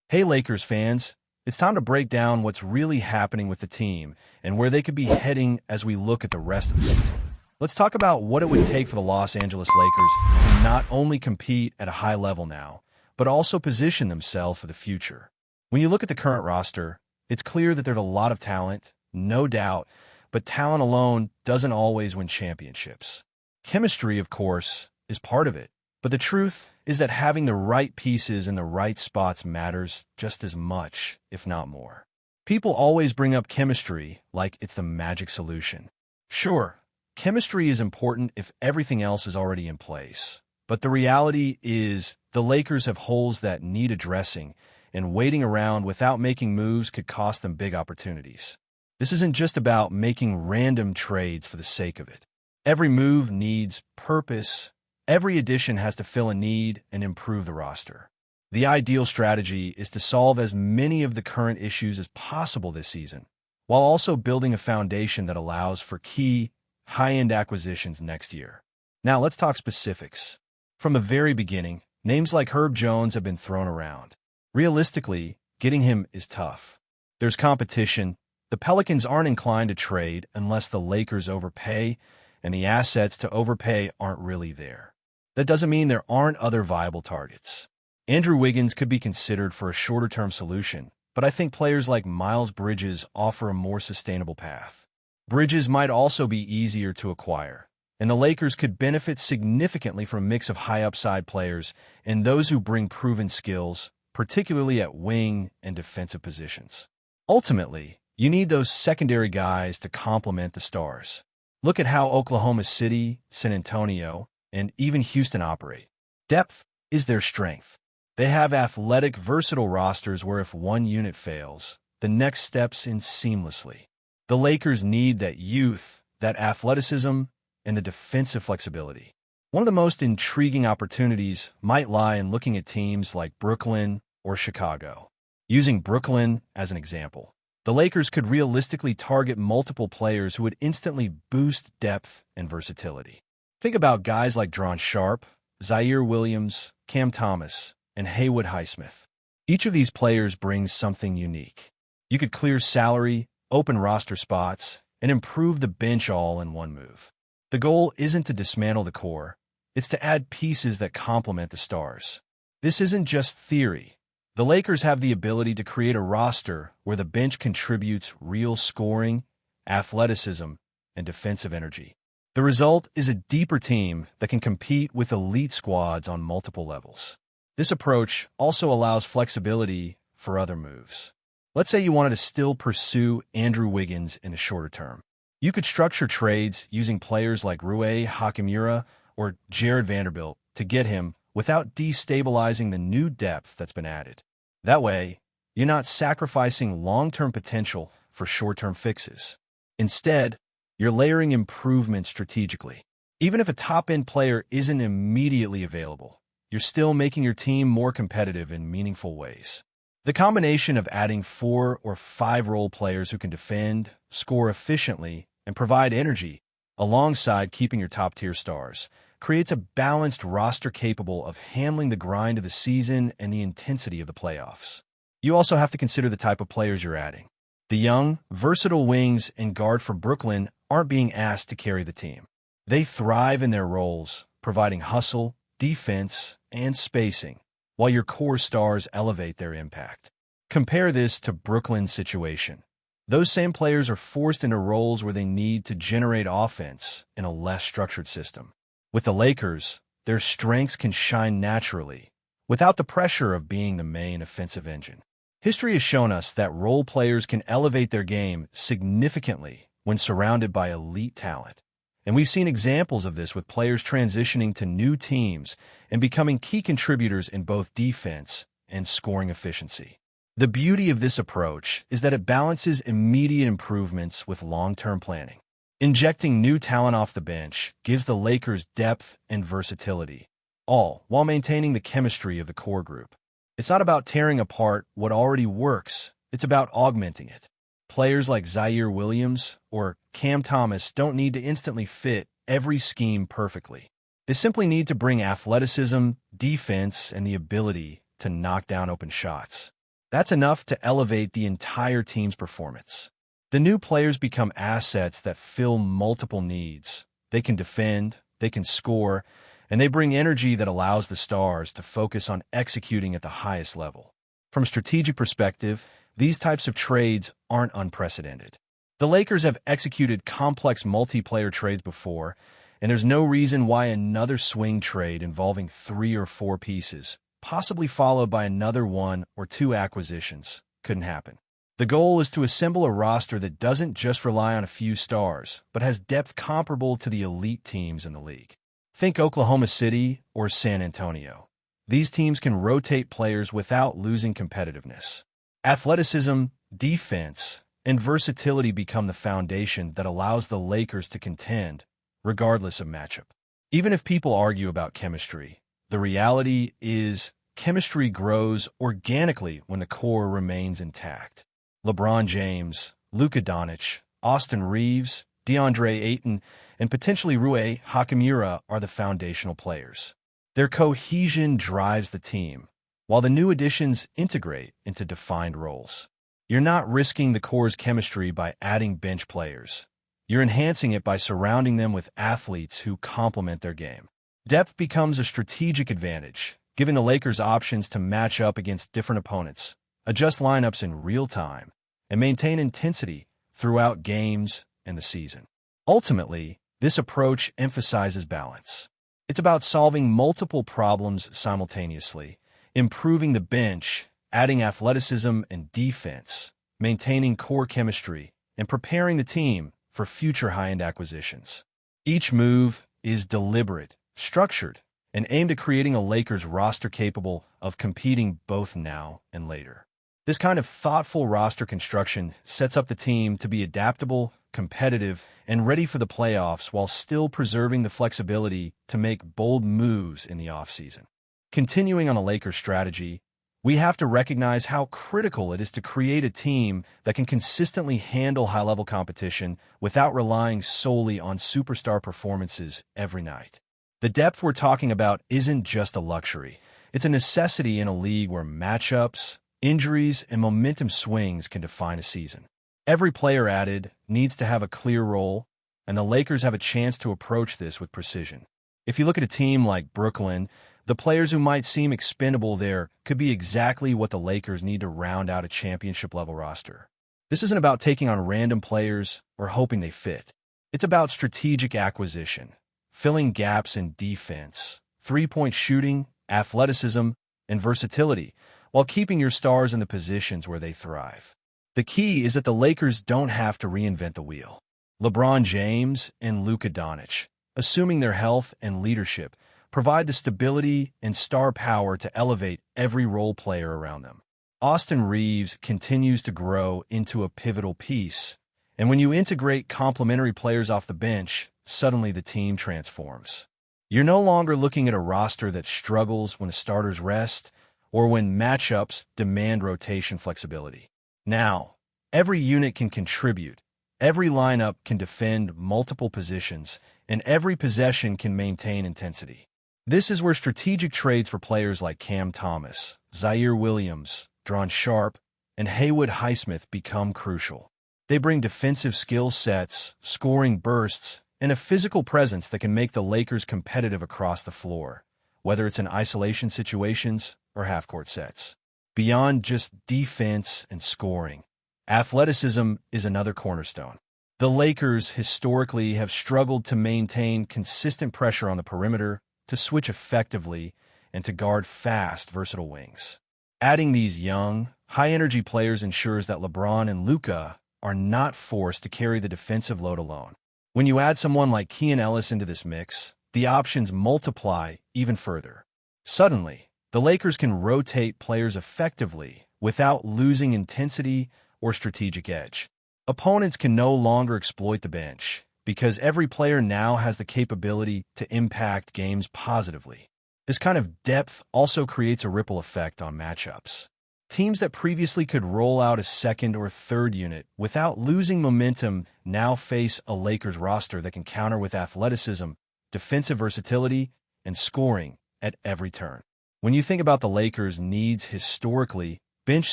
Hey Lakers fans, it's time to break down what's really happening with the team and where they could be heading as we look at the rest of the season. Let's talk about what it would take for the Los Angeles Lakers to not only compete at a high level now, but also position themselves for the future. When you look at the current roster, it's clear that there's a lot of talent, no doubt, but talent alone doesn't always win championships. Chemistry, of course, is part of it, but the truth is that having the right pieces in the right spots matters just as much, if not more. People always bring up chemistry like it's the magic solution. Sure, chemistry is important if everything else is already in place. But the reality is the Lakers have holes that need addressing, and waiting around without making moves could cost them big opportunities. This isn't just about making random trades for the sake of it. Every move needs purpose. Every addition has to fill a need and improve the roster. The ideal strategy is to solve as many of the current issues as possible this season, while also building a foundation that allows for key, high-end acquisitions next year. Now let's talk specifics. From the very beginning, names like Herb Jones have been thrown around. Realistically, getting him is tough. There's competition. The Pelicans aren't inclined to trade unless the Lakers overpay, and the assets to overpay aren't really there. That doesn't mean there aren't other viable targets. Andrew Wiggins could be considered for a shorter-term solution, but I think players like Miles Bridges offer a more sustainable path. Bridges might also be easier to acquire, and the Lakers could benefit significantly from a mix of high-upside players and those who bring proven skills, particularly at wing and defensive positions. Ultimately, you need those secondary guys to complement the stars. Look at how Oklahoma City, San Antonio, and even Houston operate. Depth is their strength. They have athletic, versatile rosters where if one unit fails, the next steps in seamlessly. The Lakers need that youth, that athleticism, and the defensive flexibility. One of the most intriguing opportunities might lie in looking at teams like Brooklyn or Chicago. Using Brooklyn as an example, the Lakers could realistically target multiple players who would instantly boost depth and versatility. Think about guys like Drawn Sharp, Zaire Williams, Cam Thomas, and Haywood Highsmith. Each of these players brings something unique. You could clear salary, open roster spots, and improve the bench all in one move. The goal isn't to dismantle the core, it's to add pieces that complement the stars. This isn't just theory. The Lakers have the ability to create a roster where the bench contributes real scoring, athleticism, and defensive energy. The result is a deeper team that can compete with elite squads on multiple levels. This approach also allows flexibility for other moves. Let's say you wanted to still pursue Andrew Wiggins in the shorter term. You could structure trades using players like Rui Hachimura or Jared Vanderbilt to get him without destabilizing the new depth that's been added. That way, you're not sacrificing long-term potential for short-term fixes. Instead, you're layering improvement strategically. Even if a top-end player isn't immediately available, you're still making your team more competitive in meaningful ways. The combination of adding 4 or 5 role players who can defend, score efficiently, and provide energy, alongside keeping your top-tier stars, creates a balanced roster capable of handling the grind of the season and the intensity of the playoffs. You also have to consider the type of players you're adding. The young, versatile wings and guard for Brooklyn aren't being asked to carry the team. They thrive in their roles, providing hustle, defense, and spacing, while your core stars elevate their impact. Compare this to Brooklyn's situation. Those same players are forced into roles where they need to generate offense in a less structured system. With the Lakers, their strengths can shine naturally, without the pressure of being the main offensive engine. History has shown us that role players can elevate their game significantly when surrounded by elite talent. And we've seen examples of this with players transitioning to new teams and becoming key contributors in both defense and scoring efficiency. The beauty of this approach is that it balances immediate improvements with long-term planning. Injecting new talent off the bench gives the Lakers depth and versatility, all while maintaining the chemistry of the core group. It's not about tearing apart what already works, it's about augmenting it. Players like Zaire Williams or Cam Thomas don't need to instantly fit every scheme perfectly. They simply need to bring athleticism, defense, and the ability to knock down open shots. That's enough to elevate the entire team's performance. The new players become assets that fill multiple needs. They can defend, they can score, and they bring energy that allows the stars to focus on executing at the highest level. From a strategic perspective, these types of trades aren't unprecedented. The Lakers have executed complex multiplayer trades before, and there's no reason why another swing trade involving 3 or 4 pieces, possibly followed by another 1 or 2 acquisitions, couldn't happen. The goal is to assemble a roster that doesn't just rely on a few stars, but has depth comparable to the elite teams in the league. Think Oklahoma City or San Antonio. These teams can rotate players without losing competitiveness. Athleticism, defense, and versatility become the foundation that allows the Lakers to contend, regardless of matchup. Even if people argue about chemistry, the reality is chemistry grows organically when the core remains intact. LeBron James, Luka Doncic, Austin Reeves, DeAndre Ayton, and potentially Rui Hachimura are the foundational players. Their cohesion drives the team, while the new additions integrate into defined roles. You're not risking the core's chemistry by adding bench players. You're enhancing it by surrounding them with athletes who complement their game. Depth becomes a strategic advantage, giving the Lakers options to match up against different opponents, adjust lineups in real time, and maintain intensity throughout games and the season. Ultimately, this approach emphasizes balance. It's about solving multiple problems simultaneously, improving the bench, adding athleticism and defense, maintaining core chemistry, and preparing the team for future high-end acquisitions. Each move is deliberate, structured, and aimed at creating a Lakers roster capable of competing both now and later. This kind of thoughtful roster construction sets up the team to be adaptable, competitive, and ready for the playoffs while still preserving the flexibility to make bold moves in the offseason. Continuing on a Lakers strategy, we have to recognize how critical it is to create a team that can consistently handle high-level competition without relying solely on superstar performances every night. The depth we're talking about isn't just a luxury. It's a necessity in a league where matchups, injuries, and momentum swings can define a season. Every player added needs to have a clear role, and the Lakers have a chance to approach this with precision. If you look at a team like Brooklyn, the players who might seem expendable there could be exactly what the Lakers need to round out a championship-level roster. This isn't about taking on random players or hoping they fit. It's about strategic acquisition, filling gaps in defense, three-point shooting, athleticism, and versatility, while keeping your stars in the positions where they thrive. The key is that the Lakers don't have to reinvent the wheel. LeBron James and Luka Doncic, assuming their health and leadership, provide the stability and star power to elevate every role player around them. Austin Reeves continues to grow into a pivotal piece, and when you integrate complementary players off the bench, suddenly the team transforms. You're no longer looking at a roster that struggles when the starters rest or when matchups demand rotation flexibility. Now, every unit can contribute, every lineup can defend multiple positions, and every possession can maintain intensity. This is where strategic trades for players like Cam Thomas, Zaire Williams, Dron Sharp, and Haywood Highsmith become crucial. They bring defensive skill sets, scoring bursts, and a physical presence that can make the Lakers competitive across the floor, whether it's in isolation situations or half-court sets. Beyond just defense and scoring, athleticism is another cornerstone. The Lakers historically have struggled to maintain consistent pressure on the perimeter, to switch effectively, and to guard fast, versatile wings. Adding these young, high-energy players ensures that LeBron and Luka are not forced to carry the defensive load alone. When you add someone like Keon Ellis into this mix, the options multiply even further. Suddenly, the Lakers can rotate players effectively without losing intensity or strategic edge. Opponents can no longer exploit the bench because every player now has the capability to impact games positively. This kind of depth also creates a ripple effect on matchups. Teams that previously could roll out a second or third unit without losing momentum now face a Lakers roster that can counter with athleticism, defensive versatility, and scoring at every turn. When you think about the Lakers' needs historically, bench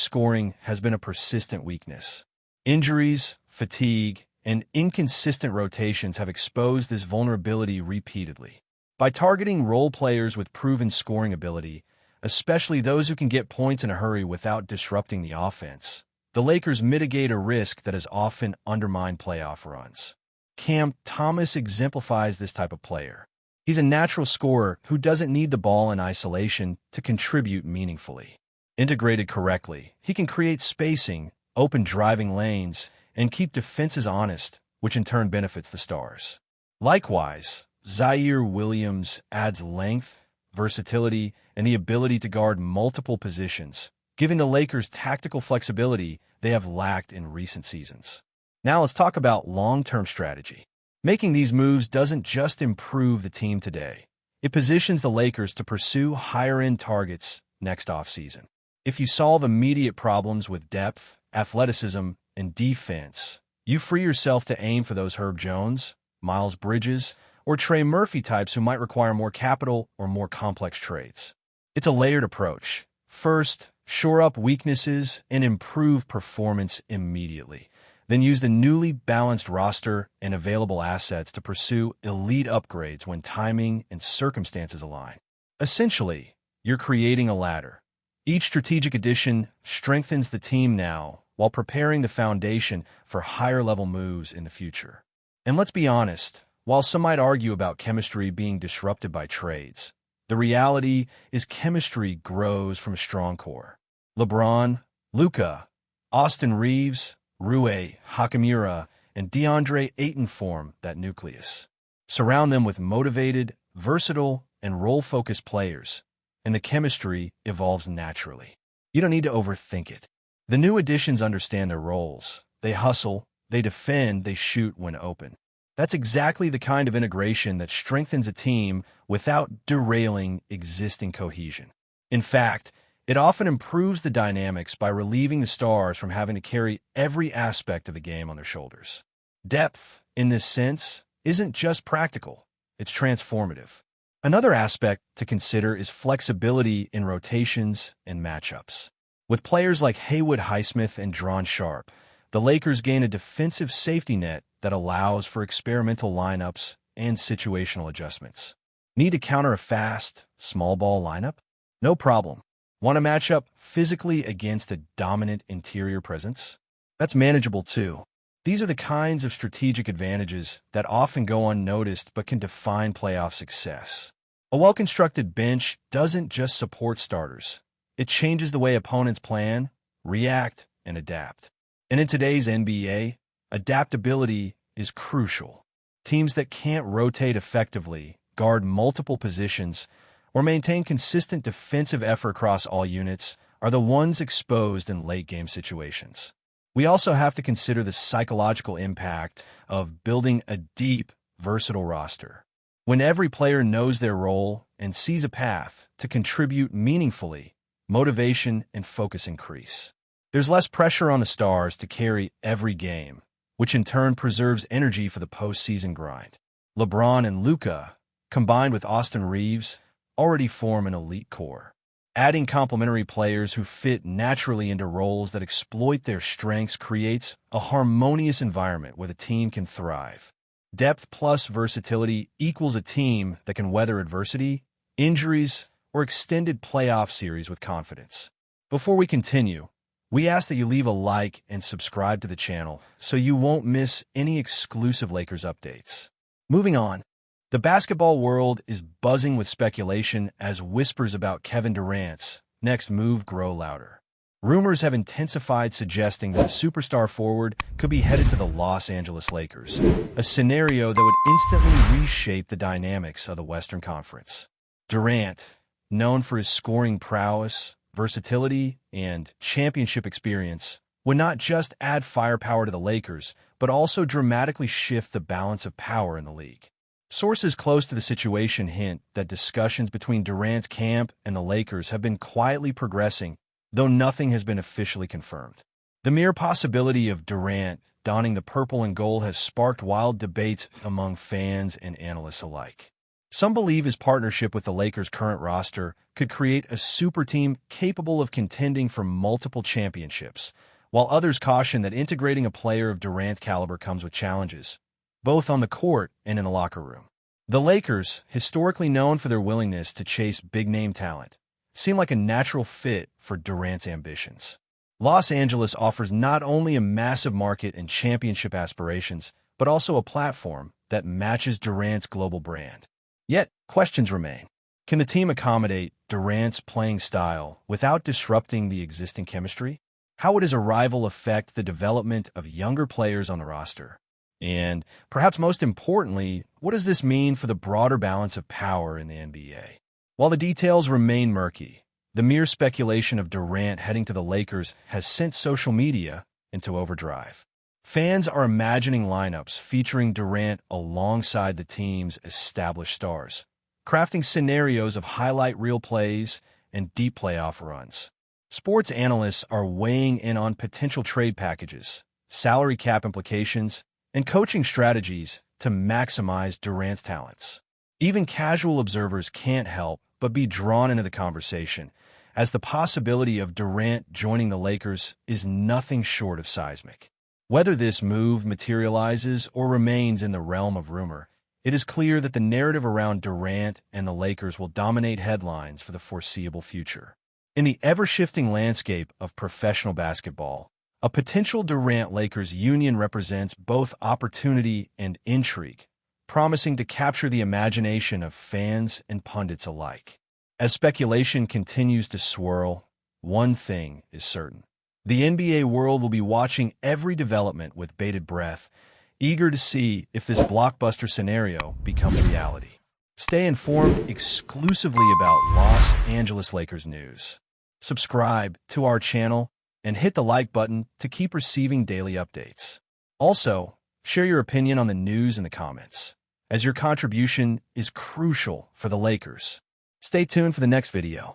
scoring has been a persistent weakness. Injuries, fatigue, and inconsistent rotations have exposed this vulnerability repeatedly. By targeting role players with proven scoring ability, especially those who can get points in a hurry without disrupting the offense, the Lakers mitigate a risk that has often undermined playoff runs. Cam Thomas exemplifies this type of player. He's a natural scorer who doesn't need the ball in isolation to contribute meaningfully. Integrated correctly, he can create spacing, open driving lanes, and keep defenses honest, which in turn benefits the Stars. Likewise, Zaire Williams adds length, versatility, and the ability to guard multiple positions, giving the Lakers tactical flexibility they have lacked in recent seasons. Now let's talk about long-term strategy. Making these moves doesn't just improve the team today. It positions the Lakers to pursue higher-end targets next offseason. If you solve immediate problems with depth, athleticism, and defense, you free yourself to aim for those Herb Jones, Miles Bridges, or Trey Murphy types who might require more capital or more complex trades. It's a layered approach. First, shore up weaknesses and improve performance immediately. Then use the newly balanced roster and available assets to pursue elite upgrades when timing and circumstances align. Essentially, you're creating a ladder. Each strategic addition strengthens the team now while preparing the foundation for higher-level moves in the future. And let's be honest, while some might argue about chemistry being disrupted by trades, the reality is chemistry grows from a strong core. LeBron, Luka, Austin Reeves, Rui Hachimura, and DeAndre Ayton form that nucleus. Surround them with motivated, versatile, and role-focused players, and the chemistry evolves naturally. You don't need to overthink it. The new additions understand their roles. They hustle, they defend, they shoot when open. That's exactly the kind of integration that strengthens a team without derailing existing cohesion. In fact, it often improves the dynamics by relieving the Stars from having to carry every aspect of the game on their shoulders. Depth, in this sense, isn't just practical, it's transformative. Another aspect to consider is flexibility in rotations and matchups. With players like Haywood Highsmith and Drawn Sharp, the Lakers gain a defensive safety net that allows for experimental lineups and situational adjustments. Need to counter a fast, small ball lineup? No problem. Want to match up physically against a dominant interior presence? That's manageable too. These are the kinds of strategic advantages that often go unnoticed but can define playoff success. A well-constructed bench doesn't just support starters. It changes the way opponents plan, react, and adapt. And in today's NBA, adaptability is crucial. Teams that can't rotate effectively, guard multiple positions, or maintain consistent defensive effort across all units are the ones exposed in late-game situations. We also have to consider the psychological impact of building a deep, versatile roster. When every player knows their role and sees a path to contribute meaningfully, motivation and focus increase. There's less pressure on the Stars to carry every game, which in turn preserves energy for the postseason grind. LeBron and Luka, combined with Austin Reeves, already form an elite core. Adding complementary players who fit naturally into roles that exploit their strengths creates a harmonious environment where the team can thrive. Depth plus versatility equals a team that can weather adversity, injuries, or extended playoff series with confidence. Before we continue, we ask that you leave a like and subscribe to the channel so you won't miss any exclusive Lakers updates. Moving on, the basketball world is buzzing with speculation as whispers about Kevin Durant's next move grow louder. Rumors have intensified suggesting that a superstar forward could be headed to the Los Angeles Lakers, a scenario that would instantly reshape the dynamics of the Western Conference. Durant, known for his scoring prowess, versatility, and championship experience, would not just add firepower to the Lakers, but also dramatically shift the balance of power in the league. Sources close to the situation hint that discussions between Durant's camp and the Lakers have been quietly progressing, though nothing has been officially confirmed. The mere possibility of Durant donning the purple and gold has sparked wild debates among fans and analysts alike. Some believe his partnership with the Lakers' current roster could create a super team capable of contending for multiple championships, while others caution that integrating a player of Durant caliber comes with challenges, both on the court and in the locker room. The Lakers, historically known for their willingness to chase big-name talent, seem like a natural fit for Durant's ambitions. Los Angeles offers not only a massive market and championship aspirations, but also a platform that matches Durant's global brand. Yet, questions remain. Can the team accommodate Durant's playing style without disrupting the existing chemistry? How would his arrival affect the development of younger players on the roster? And, perhaps most importantly, what does this mean for the broader balance of power in the NBA? While the details remain murky, the mere speculation of Durant heading to the Lakers has sent social media into overdrive. Fans are imagining lineups featuring Durant alongside the team's established stars, crafting scenarios of highlight reel plays and deep playoff runs. Sports analysts are weighing in on potential trade packages, salary cap implications, and coaching strategies to maximize Durant's talents. Even casual observers can't help but be drawn into the conversation, as the possibility of Durant joining the Lakers is nothing short of seismic. Whether this move materializes or remains in the realm of rumor, it is clear that the narrative around Durant and the Lakers will dominate headlines for the foreseeable future. In the ever-shifting landscape of professional basketball, a potential Durant-Lakers union represents both opportunity and intrigue, promising to capture the imagination of fans and pundits alike. As speculation continues to swirl, one thing is certain. The NBA world will be watching every development with bated breath, eager to see if this blockbuster scenario becomes reality. Stay informed exclusively about Los Angeles Lakers news. Subscribe to our channel and hit the like button to keep receiving daily updates. Also, share your opinion on the news in the comments, as your contribution is crucial for the Lakers. Stay tuned for the next video.